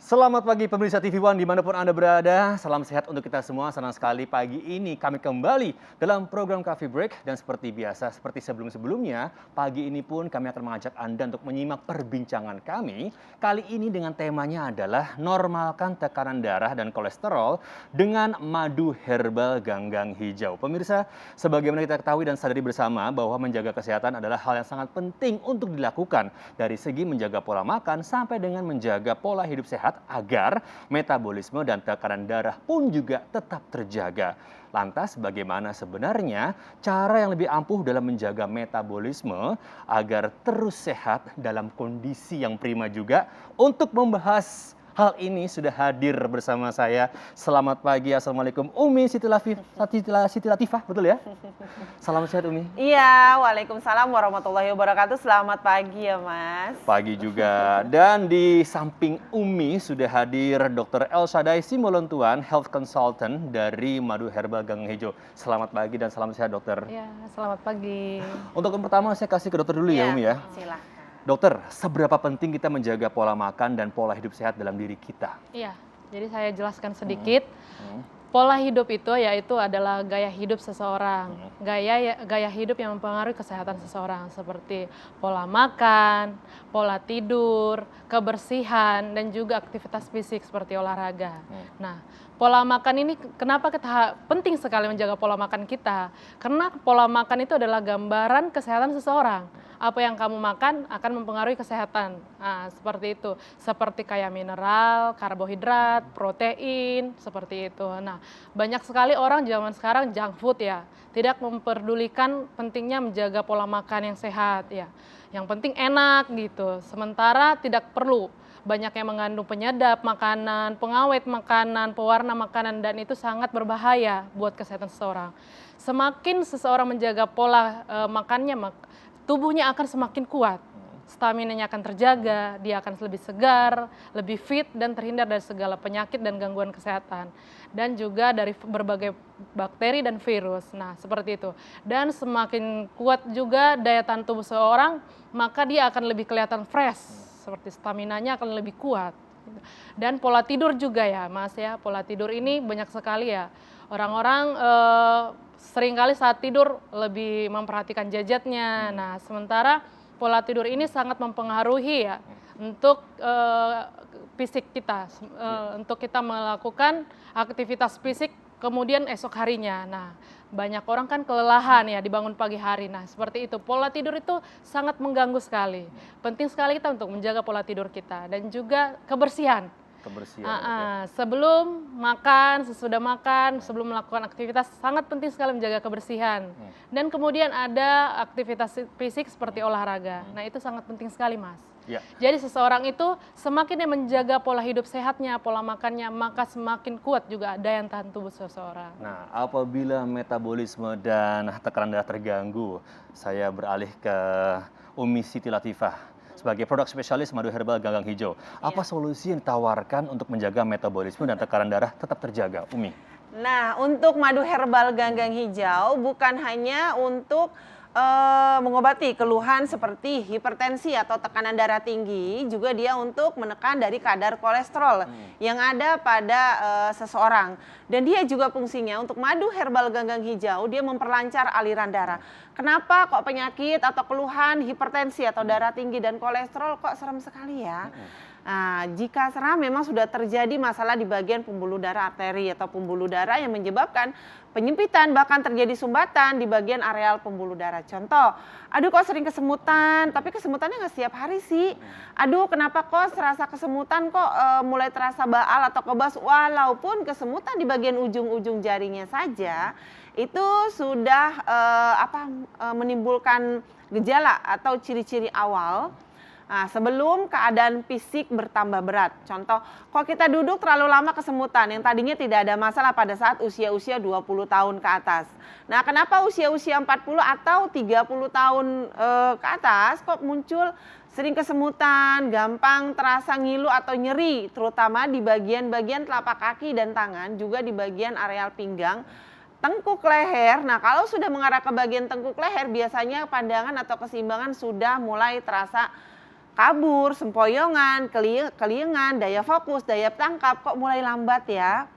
Selamat pagi pemirsa TV One dimanapun Anda berada, salam sehat untuk kita semua. Senang sekali pagi ini kami kembali dalam program Coffee Break. Dan seperti biasa, seperti sebelum-sebelumnya, pagi ini pun kami akan mengajak Anda untuk menyimak perbincangan kami. Kali ini dengan temanya adalah normalkan tekanan darah dan kolesterol dengan madu herbal ganggang hijau. Pemirsa, sebagaimana kita ketahui dan sadari bersama bahwa menjaga kesehatan adalah hal yang sangat penting untuk dilakukan. Dari segi menjaga pola makan sampai dengan menjaga pola hidup sehat agar metabolisme dan tekanan darah pun juga tetap terjaga. Lantas bagaimana sebenarnya cara yang lebih ampuh dalam menjaga metabolisme agar terus sehat dalam kondisi yang prima juga? Untuk membahas hal ini sudah hadir bersama saya. Selamat pagi, Assalamualaikum Umi Siti Latifah, betul ya? Salam sehat Umi. Iya, waalaikumsalam warahmatullahi wabarakatuh. Selamat pagi ya Mas. Pagi juga. Dan di samping Umi sudah hadir Dr. Elshadai Simbolontuan, Health Consultant dari Madu Herbal Ganggang Hijau. Selamat pagi dan salam sehat dokter. Ya, selamat pagi. Untuk yang pertama saya kasih ke dokter dulu ya Umi ya. Silahkan. Dokter, seberapa penting kita menjaga pola makan dan pola hidup sehat dalam diri kita? Iya, jadi saya jelaskan sedikit. Pola hidup itu yaitu adalah gaya hidup seseorang. Gaya hidup yang mempengaruhi kesehatan seseorang seperti pola makan, pola tidur, kebersihan dan juga aktivitas fisik seperti olahraga. Nah, pola makan ini kenapa kita penting sekali menjaga pola makan kita? Karena pola makan itu adalah gambaran kesehatan seseorang. Apa yang kamu makan akan mempengaruhi kesehatan. Nah, seperti itu. Seperti kayak mineral, karbohidrat, protein, seperti itu. Nah, banyak sekali orang zaman sekarang junk food ya. Tidak memperdulikan pentingnya menjaga pola makan yang sehat ya. Yang penting enak gitu. Sementara tidak perlu banyak yang mengandung penyedap makanan, pengawet makanan, pewarna makanan, dan itu sangat berbahaya buat kesehatan seseorang. Semakin seseorang menjaga pola makannya, tubuhnya akan semakin kuat, stamina-nya akan terjaga, dia akan lebih segar, lebih fit, dan terhindar dari segala penyakit dan gangguan kesehatan. Dan juga dari berbagai bakteri dan virus, nah seperti itu. Dan semakin kuat juga daya tahan tubuh seseorang, maka dia akan lebih kelihatan fresh, seperti stamina-nya akan lebih kuat. Dan pola tidur juga ya Mas ya, pola tidur ini banyak sekali ya. Orang-orang seringkali saat tidur lebih memperhatikan gadgetnya. Nah, sementara pola tidur ini sangat mempengaruhi ya untuk fisik kita, untuk kita melakukan aktivitas fisik kemudian esok harinya. Nah, banyak orang kan kelelahan ya dibangun pagi hari. Nah, seperti itu. Pola tidur itu sangat mengganggu sekali. Penting sekali kita untuk menjaga pola tidur kita dan juga kebersihan. Sebelum makan, sesudah makan, sebelum melakukan aktivitas sangat penting sekali menjaga kebersihan. Dan kemudian ada aktivitas fisik seperti olahraga. Nah, itu sangat penting sekali Mas. Ya. Jadi seseorang itu semakin dia menjaga pola hidup sehatnya, pola makannya, maka semakin kuat juga daya tahan tubuh seseorang. Nah, apabila metabolisme dan tekanan darah terganggu, saya beralih ke Umi Siti Latifah. Sebagai produk spesialis madu herbal ganggang hijau, apa solusi yang ditawarkan untuk menjaga metabolisme dan tekanan darah tetap terjaga, Umi? Nah, untuk madu herbal ganggang hijau bukan hanya untuk mengobati keluhan seperti hipertensi atau tekanan darah tinggi, juga dia untuk menekan dari kadar kolesterol yang ada pada seseorang. Dan dia juga fungsinya untuk madu herbal ganggang hijau, dia memperlancar aliran darah. Kenapa kok penyakit atau keluhan hipertensi atau darah tinggi dan kolesterol kok serem sekali ya? Nah, jika serem memang sudah terjadi masalah di bagian pembuluh darah arteri atau pembuluh darah yang menyebabkan penyempitan, bahkan terjadi sumbatan di bagian areal pembuluh darah. Contoh, aduh kok sering kesemutan, tapi kesemutannya nggak setiap hari sih. Aduh kenapa kok serasa kesemutan kok mulai terasa baal atau kebas, walaupun kesemutan di bagian ujung-ujung jarinya saja, itu sudah menimbulkan gejala atau ciri-ciri awal. Nah, sebelum keadaan fisik bertambah berat. Contoh, kalau kita duduk terlalu lama kesemutan yang tadinya tidak ada masalah pada saat usia-usia 20 tahun ke atas. Nah, kenapa usia-usia 40 atau 30 tahun ke atas kok muncul sering kesemutan, gampang terasa ngilu atau nyeri, terutama di bagian-bagian telapak kaki dan tangan, juga di bagian areal pinggang, tengkuk leher. Nah, kalau sudah mengarah ke bagian tengkuk leher, biasanya pandangan atau keseimbangan sudah mulai terasa kabur, sempoyongan, keliengan, daya fokus, daya tangkap kok mulai lambat ya.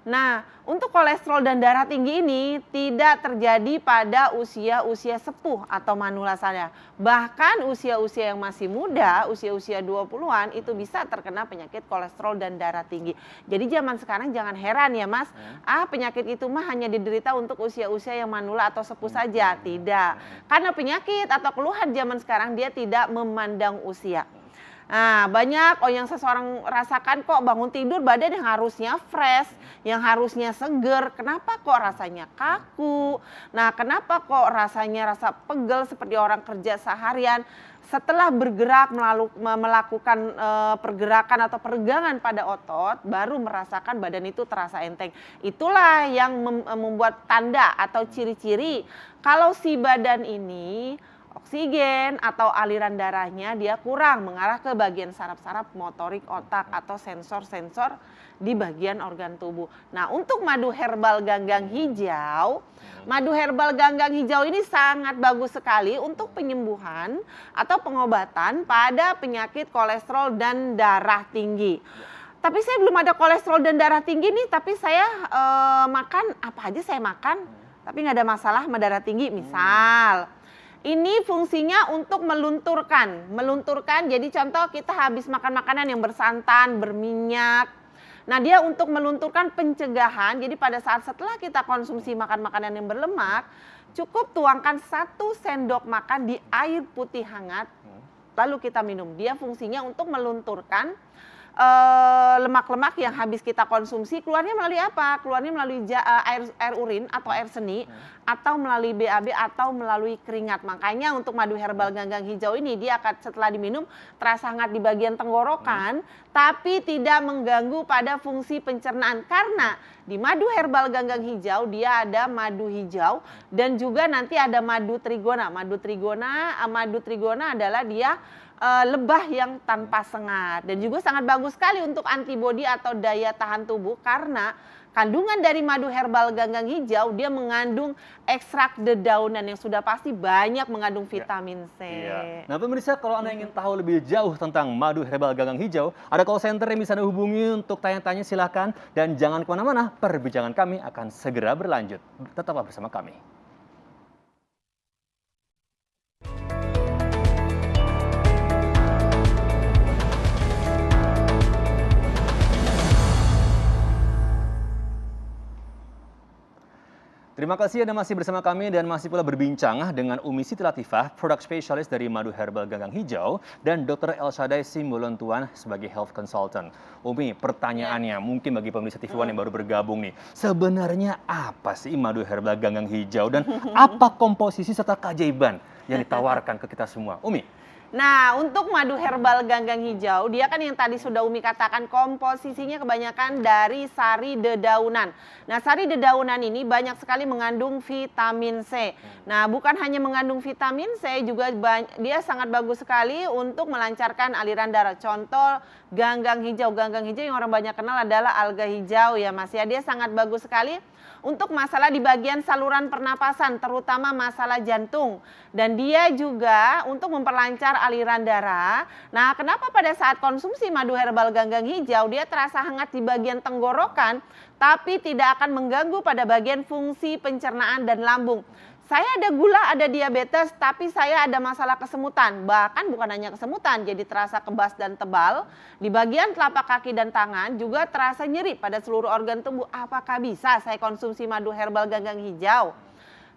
Nah, untuk kolesterol dan darah tinggi ini tidak terjadi pada usia-usia sepuh atau manula saja. Bahkan usia-usia yang masih muda, usia-usia 20-an itu bisa terkena penyakit kolesterol dan darah tinggi. Jadi zaman sekarang jangan heran ya Mas, penyakit itu mah hanya diderita untuk usia-usia yang manula atau sepuh saja. Tidak. Karena penyakit atau keluhan zaman sekarang dia tidak memandang usia. Nah, banyak yang seseorang rasakan kok bangun tidur badan yang harusnya fresh, yang harusnya seger. Kenapa kok rasanya kaku? Nah, kenapa kok rasanya rasa pegel seperti orang kerja seharian? Setelah bergerak melakukan pergerakan atau peregangan pada otot, baru merasakan badan itu terasa enteng. Itulah yang membuat tanda atau ciri-ciri kalau si badan ini oksigen atau aliran darahnya dia kurang mengarah ke bagian saraf-saraf motorik otak atau sensor-sensor di bagian organ tubuh. Nah, untuk madu herbal ganggang hijau, madu herbal ganggang hijau ini sangat bagus sekali untuk penyembuhan atau pengobatan pada penyakit kolesterol dan darah tinggi. Tapi saya belum ada kolesterol dan darah tinggi nih, tapi saya makan apa aja saya makan, tapi nggak ada masalah sama darah tinggi. Misal, ini fungsinya untuk melunturkan. Jadi contoh kita habis makan makanan yang bersantan, berminyak. Nah, dia untuk melunturkan pencegahan. Jadi pada saat setelah kita konsumsi makan makanan yang berlemak, cukup tuangkan 1 sendok makan di air putih hangat, lalu kita minum. Dia fungsinya untuk melunturkan lemak-lemak yang habis kita konsumsi. Keluarnya melalui apa? Keluarnya melalui air urin atau air seni, atau melalui BAB atau melalui keringat. Makanya untuk madu herbal ganggang hijau ini dia akan setelah diminum terasa hangat di bagian tenggorokan, tapi tidak mengganggu pada fungsi pencernaan. Karena di madu herbal ganggang hijau dia ada madu hijau dan juga nanti ada madu trigona. Madu trigona adalah dia lebah yang tanpa sengat dan juga sangat bagus sekali untuk antibodi atau daya tahan tubuh karena kandungan dari madu herbal ganggang hijau dia mengandung ekstrak dedaunan yang sudah pasti banyak mengandung vitamin C. Iya. Nah pemirsa, kalau Anda ingin tahu lebih jauh tentang madu herbal ganggang hijau, ada call center yang bisa Anda hubungi untuk tanya-tanya, silakan. Dan jangan kemana-mana, perbincangan kami akan segera berlanjut. Tetaplah bersama kami. Terima kasih Anda masih bersama kami dan masih pula berbincang dengan Umi Siti Latifah, produk spesialis dari madu herbal ganggang hijau, dan Dr. Elshadai Simbolon-Tuan sebagai health consultant. Umi, pertanyaannya mungkin bagi pemirsa TV One yang baru bergabung nih, sebenarnya apa sih madu herbal ganggang hijau dan apa komposisi serta keajaiban yang ditawarkan ke kita semua? Umi. Nah, untuk madu herbal ganggang hijau, dia kan yang tadi sudah Umi katakan komposisinya kebanyakan dari sari dedaunan. Nah, sari dedaunan ini banyak sekali mengandung vitamin C. Nah, bukan hanya mengandung vitamin C, juga dia sangat bagus sekali untuk melancarkan aliran darah. Contoh ganggang hijau yang orang banyak kenal adalah alga hijau ya Mas ya. Dia sangat bagus sekali untuk masalah di bagian saluran pernapasan, terutama masalah jantung. Dan dia juga untuk memperlancar aliran darah. Nah, kenapa pada saat konsumsi madu herbal ganggang hijau, dia terasa hangat di bagian tenggorokan, tapi tidak akan mengganggu pada bagian fungsi pencernaan dan lambung. Saya ada gula, ada diabetes, tapi saya ada masalah kesemutan. Bahkan bukan hanya kesemutan, jadi terasa kebas dan tebal. Di bagian telapak kaki dan tangan juga terasa nyeri pada seluruh organ tubuh. Apakah bisa saya konsumsi madu herbal ganggang hijau?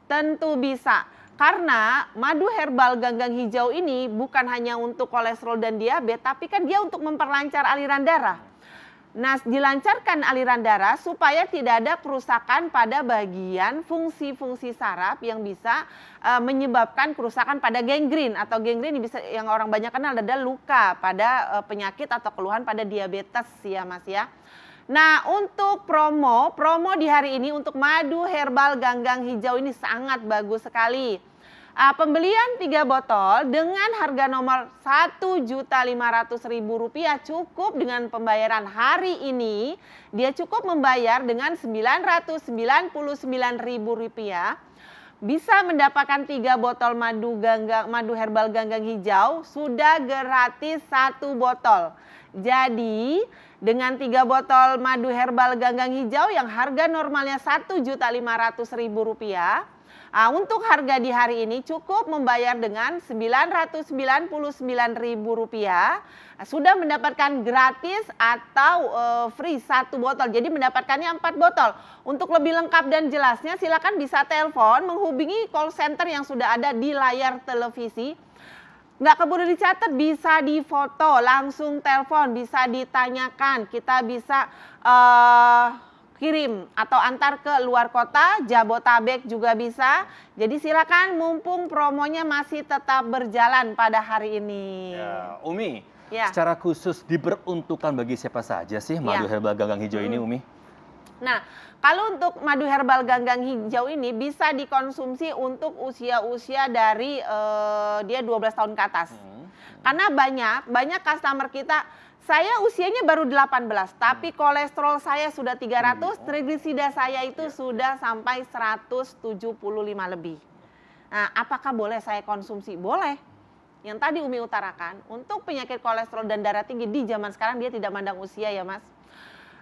Tentu bisa. Karena madu herbal ganggang hijau ini bukan hanya untuk kolesterol dan diabetes, tapi kan dia untuk memperlancar aliran darah. Nah, dilancarkan aliran darah supaya tidak ada kerusakan pada bagian fungsi-fungsi saraf yang bisa menyebabkan kerusakan pada gangren atau gangren yang orang banyak kenal adalah luka pada penyakit atau keluhan pada diabetes ya Mas ya. Nah, untuk promo di hari ini untuk madu herbal ganggang hijau ini sangat bagus sekali. Pembelian 3 botol dengan harga nomor Rp1.500.000 cukup dengan pembayaran hari ini. Dia cukup membayar dengan Rp999.000. bisa mendapatkan 3 botol madu herbal ganggang hijau, sudah gratis 1 botol. Jadi dengan 3 botol madu herbal ganggang hijau yang harga normalnya Rp1.500.000, untuk harga di hari ini cukup membayar dengan Rp999.000, sudah mendapatkan gratis atau free 1 botol. Jadi mendapatkannya 4 botol. Untuk lebih lengkap dan jelasnya silakan bisa telepon menghubungi call center yang sudah ada di layar televisi. Nggak keburu dicatat, bisa difoto, langsung telepon, bisa ditanyakan, kita bisa kirim atau antar ke luar kota, Jabotabek juga bisa. Jadi silakan mumpung promonya masih tetap berjalan pada hari ini. Ya, Umi, Ya. secara khusus diperuntukkan bagi siapa saja sih madu herbal ganggang hijau ini, Umi? Nah, kalau untuk madu herbal ganggang hijau ini bisa dikonsumsi untuk usia-usia dari dia 12 tahun ke atas. Karena banyak customer kita, saya usianya baru 18, tapi kolesterol saya sudah 300, trigliserida saya itu sudah sampai 175 lebih. Nah, apakah boleh saya konsumsi? Boleh. Yang tadi Umi utarakan, untuk penyakit kolesterol dan darah tinggi di zaman sekarang dia tidak mandang usia ya Mas.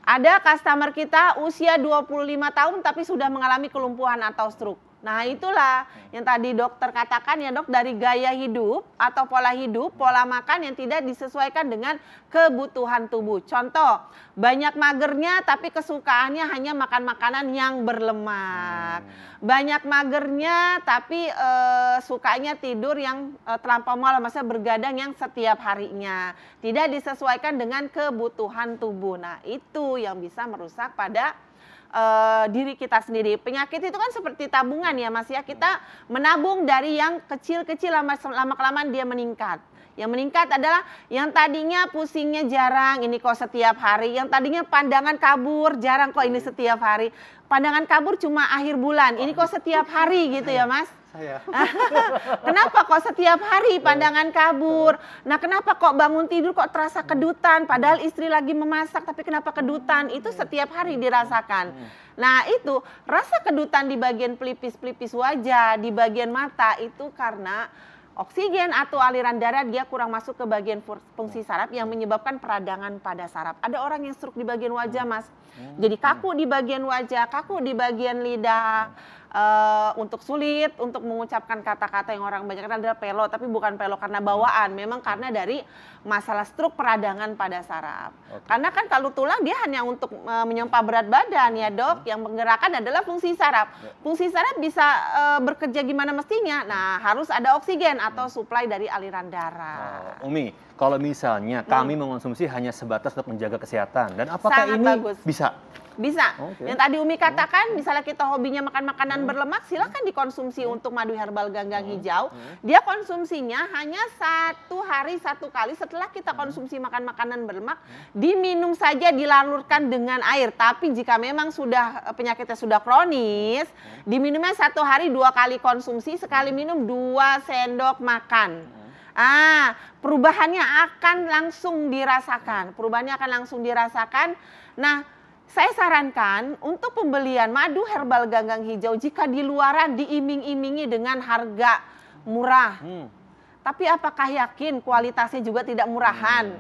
Ada customer kita usia 25 tahun tapi sudah mengalami kelumpuhan atau stroke. Nah itulah yang tadi dokter katakan ya dok, dari gaya hidup atau pola hidup, pola makan yang tidak disesuaikan dengan kebutuhan tubuh. Contoh, banyak magernya tapi kesukaannya hanya makan makanan yang berlemak. Banyak magernya tapi sukanya tidur yang terlampau malam, maksudnya bergadang yang setiap harinya. Tidak disesuaikan dengan kebutuhan tubuh. Nah itu yang bisa merusak pada diri kita sendiri. Penyakit itu kan seperti tabungan ya Mas ya. Kita menabung dari yang kecil-kecil, lama-kelamaan dia meningkat. Yang meningkat adalah yang tadinya pusingnya jarang, ini kok setiap hari. Yang tadinya pandangan kabur, jarang kok ini setiap hari. Pandangan kabur cuma akhir bulan, ini kok setiap hari gitu ya Mas. Saya. Kenapa kok setiap hari pandangan kabur? Nah kenapa kok bangun tidur kok terasa kedutan? Padahal istri lagi memasak tapi kenapa kedutan? Itu setiap hari dirasakan. Nah itu rasa kedutan di bagian pelipis-pelipis wajah, di bagian mata itu karena oksigen atau aliran darah dia kurang masuk ke bagian fungsi saraf yang menyebabkan peradangan pada saraf. Ada orang yang stroke di bagian wajah Mas. Jadi kaku di bagian wajah, kaku di bagian lidah. Untuk sulit untuk mengucapkan kata-kata yang orang banyak kenal adalah pelo, tapi bukan pelo karena bawaan, memang karena dari masalah stroke peradangan pada saraf. Karena kan kalau tulang dia hanya untuk menyompa berat badan ya dok, yang menggerakkan adalah fungsi saraf. Fungsi saraf bisa bekerja gimana mestinya, nah harus ada oksigen atau suplai dari aliran darah. Umi, kalau misalnya kami mengonsumsi hanya sebatas untuk menjaga kesehatan, dan apakah Sangat ini bagus. bisa? Bisa. Oke. Yang tadi Umi katakan, misalnya kita hobinya makan makanan berlemak, silakan dikonsumsi untuk madu herbal ganggang hijau. Dia konsumsinya hanya 1 hari 1 kali setelah kita konsumsi makan makanan berlemak, diminum saja, dilarutkan dengan air. Tapi jika memang sudah penyakitnya sudah kronis, diminumnya 1 hari 2 kali konsumsi, sekali minum 2 sendok makan. Perubahannya akan langsung dirasakan. Nah, saya sarankan untuk pembelian madu herbal ganggang hijau jika di luaran diiming-imingi dengan harga murah. Tapi apakah yakin kualitasnya juga tidak murahan?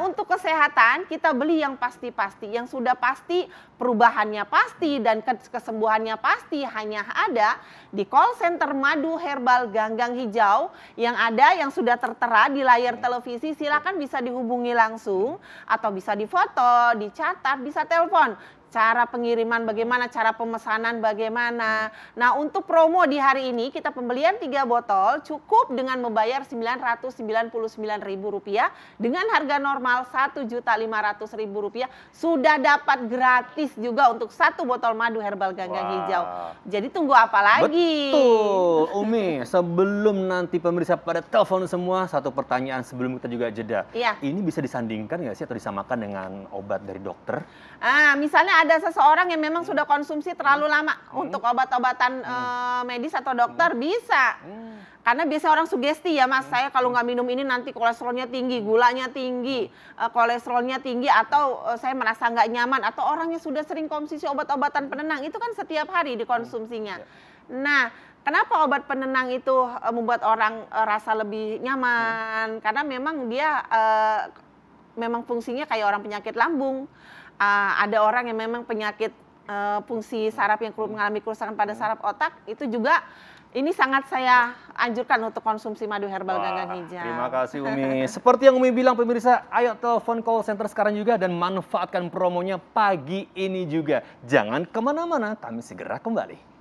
Untuk kesehatan kita beli yang pasti-pasti, yang sudah pasti perubahannya pasti dan kesembuhannya pasti hanya ada di call center madu herbal ganggang hijau yang ada, yang sudah tertera di layar televisi. Silakan bisa dihubungi langsung atau bisa difoto, dicatat, bisa telepon. Cara pengiriman bagaimana, cara pemesanan bagaimana. Nah untuk promo di hari ini kita pembelian 3 botol cukup dengan membayar Rp999.000 dengan harga normal Rp1.500.000. Sudah dapat gratis juga untuk 1 botol madu herbal ganggang hijau. Jadi tunggu apa lagi? Betul, Umi. Sebelum nanti pemirsa pada telepon semua, satu pertanyaan sebelum kita juga jeda. Iya. Ini bisa disandingkan nggak sih atau disamakan dengan obat dari dokter? Misalnya ada seseorang yang memang sudah konsumsi terlalu lama untuk obat-obatan medis atau dokter, bisa. Karena biasa orang sugesti ya Mas, saya kalau nggak minum ini nanti kolesterolnya tinggi, gulanya tinggi, kolesterolnya tinggi, atau saya merasa nggak nyaman, atau orang yang sudah sering konsumsi obat-obatan penenang, itu kan setiap hari dikonsumsinya. Nah, kenapa obat penenang itu membuat orang rasa lebih nyaman? Karena memang dia memang fungsinya kayak orang penyakit lambung. Ada orang yang memang penyakit fungsi saraf yang mengalami kerusakan pada saraf otak, itu juga ini sangat saya anjurkan untuk konsumsi madu herbal ganggang hijau. Terima kasih Umi. Seperti yang Umi bilang pemirsa, ayo telepon call center sekarang juga dan manfaatkan promonya pagi ini juga. Jangan kemana-mana, kami segera kembali.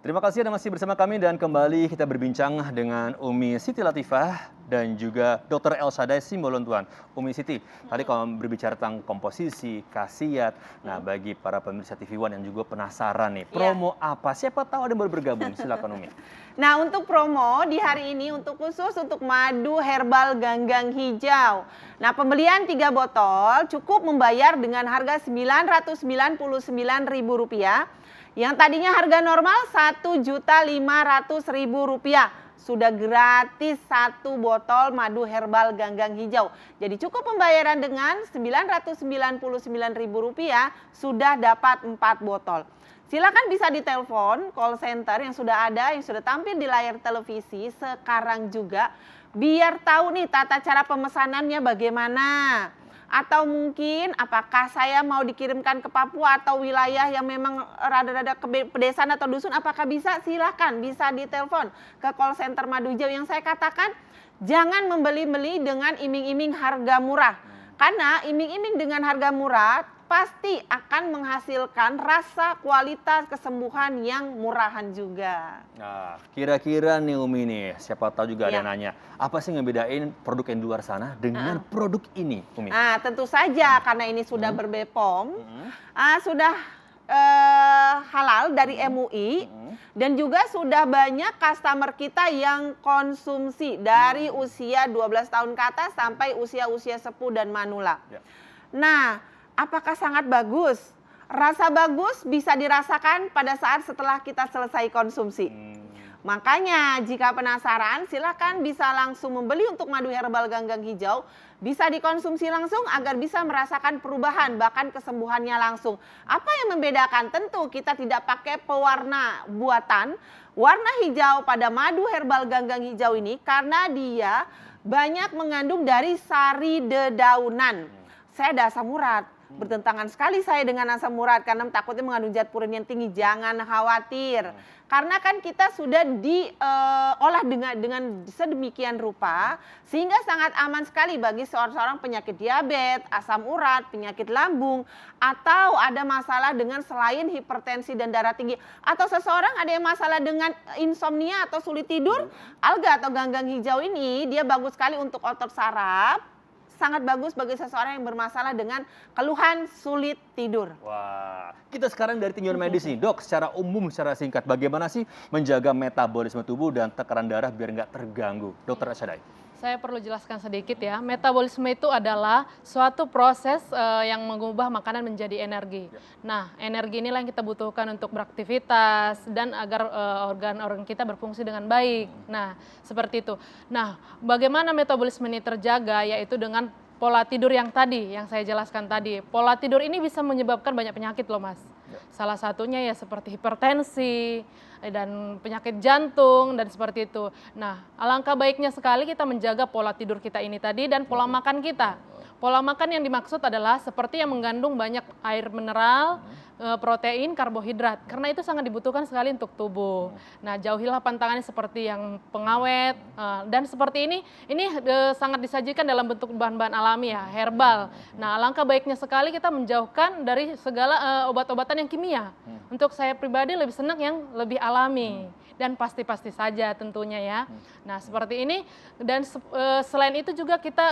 Terima kasih Anda masih bersama kami dan kembali kita berbincang dengan Umi Siti Latifah dan juga Dr. Elshadai Simbolon-Tuan. Umi Siti, tadi kalau berbicara tentang komposisi, khasiat, nah bagi para pemirsa TV One yang juga penasaran nih, promo apa? Siapa tahu ada yang baru bergabung, silakan Umi. Nah, untuk promo di hari ini untuk khusus untuk madu herbal ganggang hijau. Nah, pembelian 3 botol cukup membayar dengan harga Rp999.000. Yang tadinya harga normal Rp1.500.000. Sudah gratis 1 botol madu herbal ganggang hijau. Jadi cukup pembayaran dengan Rp999.000 sudah dapat 4 botol. Silakan bisa ditelepon call center yang sudah ada, yang sudah tampil di layar televisi sekarang juga. Biar tahu nih tata cara pemesanannya bagaimana. Atau mungkin apakah saya mau dikirimkan ke Papua atau wilayah yang memang rada-rada ke pedesaan atau dusun, apakah bisa? Silakan bisa ditelepon ke call center Madu Hijau. Yang saya katakan jangan membeli-beli dengan iming-iming harga murah. Karena iming-iming dengan harga murah pasti akan menghasilkan rasa kualitas kesembuhan yang murahan juga. Nah, kira-kira nih Umi nih, siapa tahu juga ada yang nanya, apa sih ngebedain produk yang di luar sana dengan produk ini, Umi? Nah, tentu saja karena ini sudah ber-BPOM, sudah halal dari MUI, dan juga sudah banyak customer kita yang konsumsi dari usia 12 tahun ke atas sampai usia-usia sepuh dan manula. Nah, apakah sangat bagus? Rasa bagus bisa dirasakan pada saat setelah kita selesai konsumsi. Makanya jika penasaran silakan bisa langsung membeli untuk madu herbal ganggang hijau. Bisa dikonsumsi langsung agar bisa merasakan perubahan bahkan kesembuhannya langsung. Apa yang membedakan? Tentu kita tidak pakai pewarna buatan. Warna hijau pada madu herbal ganggang hijau ini karena dia banyak mengandung dari sari dedaunan. Saya ada asam urat. Bertentangan sekali saya dengan asam urat karena takutnya mengandung zat purin yang tinggi. Jangan khawatir. Karena kan kita sudah diolah dengan sedemikian rupa sehingga sangat aman sekali bagi seorang penyakit diabetes, asam urat, penyakit lambung, atau ada masalah dengan selain hipertensi dan darah tinggi, atau seseorang ada yang masalah dengan insomnia atau sulit tidur. Alga atau ganggang hijau ini dia bagus sekali untuk otot saraf. Sangat bagus bagi seseorang yang bermasalah dengan keluhan sulit tidur. Wah, kita sekarang dari tinjauan medis nih, Dok, secara umum, secara singkat, bagaimana sih menjaga metabolisme tubuh dan tekanan darah biar nggak terganggu? Dr. Elshadai. Saya perlu jelaskan sedikit ya, metabolisme itu adalah suatu proses yang mengubah makanan menjadi energi. Nah, energi inilah yang kita butuhkan untuk beraktivitas dan agar organ-organ kita berfungsi dengan baik. Nah, seperti itu. Nah, bagaimana metabolisme ini terjaga? Yaitu dengan pola tidur yang tadi, yang saya jelaskan tadi. Pola tidur ini bisa menyebabkan banyak penyakit loh Mas. Salah satunya ya seperti hipertensi dan penyakit jantung dan seperti itu. Nah, alangkah baiknya sekali kita menjaga pola tidur kita ini tadi dan pola makan kita. Pola makan yang dimaksud adalah seperti yang mengandung banyak air mineral, protein, karbohidrat. Karena itu sangat dibutuhkan sekali untuk tubuh. Nah, jauhilah pantangannya seperti yang pengawet dan seperti ini sangat disajikan dalam bentuk bahan-bahan alami ya, herbal. Nah, alangkah baiknya sekali kita menjauhkan dari segala obat-obatan yang kimia. Untuk saya pribadi lebih senang yang lebih alami. Dan pasti-pasti saja tentunya ya. Nah, seperti ini dan selain itu juga kita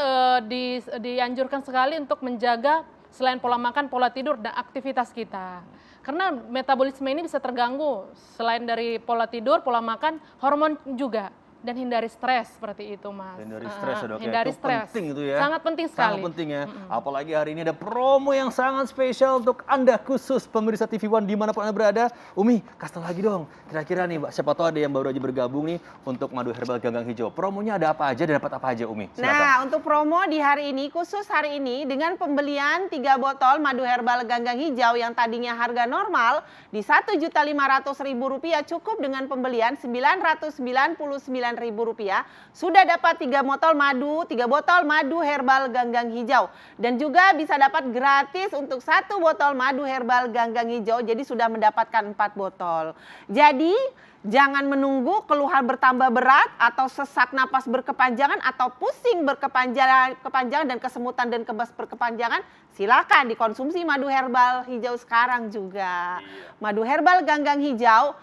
dianjurkan sekali untuk menjaga selain pola makan, pola tidur dan aktivitas kita. Karena metabolisme ini bisa terganggu selain dari pola tidur, pola makan, hormon juga. dan hindari stres seperti itu, Mas. Hindari stres ya, Dok, ya. Hindari Itu stres. penting itu ya. Sangat penting sekali. Sangat penting ya. Apalagi hari ini ada promo yang sangat spesial untuk Anda khusus pemirsa TV One dimanapun Anda berada. Umi, kasih tahu lagi dong. Kira-kira nih, Mbak, siapa tahu ada yang baru aja bergabung nih untuk madu herbal ganggang hijau. Promonya ada apa aja dan dapat apa aja, Umi? Silakan. Nah, untuk promo di hari ini, khusus hari ini, dengan pembelian 3 botol madu herbal ganggang hijau yang tadinya harga normal di Rp1.500.000 cukup dengan pembelian Rp999.000 sudah dapat 3 botol madu herbal ganggang hijau. Dan juga bisa dapat gratis untuk 1 botol madu herbal ganggang hijau, jadi sudah mendapatkan 4 botol. Jadi jangan menunggu keluhan bertambah berat atau sesak napas berkepanjangan atau pusing berkepanjangan dan kesemutan dan kebas berkepanjangan. Silakan dikonsumsi madu herbal hijau sekarang juga. Madu herbal ganggang hijau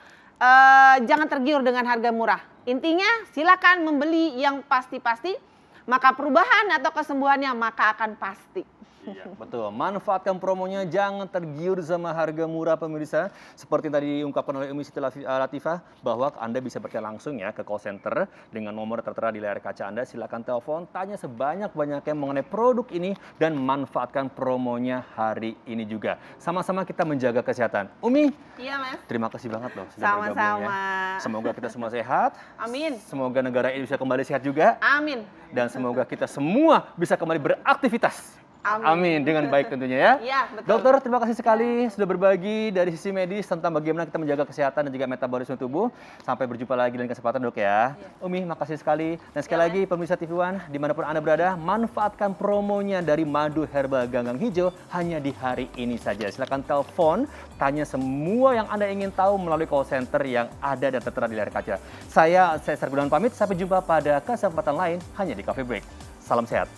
jangan tergiur dengan harga murah. Intinya silakan membeli yang pasti-pasti, maka perubahan atau kesembuhannya maka akan pasti. Iya, betul. Manfaatkan promonya, jangan tergiur sama harga murah pemirsa. Seperti yang tadi diungkapkan oleh Umi Siti Latifah, bahwa Anda bisa bertanya langsung ya ke call center dengan nomor tertera di layar kaca Anda. Silakan telepon, tanya sebanyak-banyaknya mengenai produk ini dan manfaatkan promonya hari ini juga. Sama-sama kita menjaga kesehatan. Umi, Iya, Mas. terima kasih banget loh sudah bergabung Sama-sama. ya. Semoga kita semua sehat. Amin. Semoga negara ini bisa kembali sehat juga. Amin. Dan semoga kita semua bisa kembali beraktivitas. Amin. Amin, dengan baik tentunya ya. Iya, betul. Dokter, terima kasih sekali sudah berbagi dari sisi medis tentang bagaimana kita menjaga kesehatan dan juga metabolisme tubuh. Sampai berjumpa lagi dalam kesempatan, Dok ya. Umi, makasih sekali. Dan sekali lagi pemirsa TV One dimanapun Anda berada, manfaatkan promonya dari madu herbal ganggang hijau hanya di hari ini saja. Silakan telepon, tanya semua yang Anda ingin tahu melalui call center yang ada dan tertera di layar kaca. Saya Cesar Gunawan pamit, sampai jumpa pada kesempatan lain hanya di Coffee Break. Salam sehat.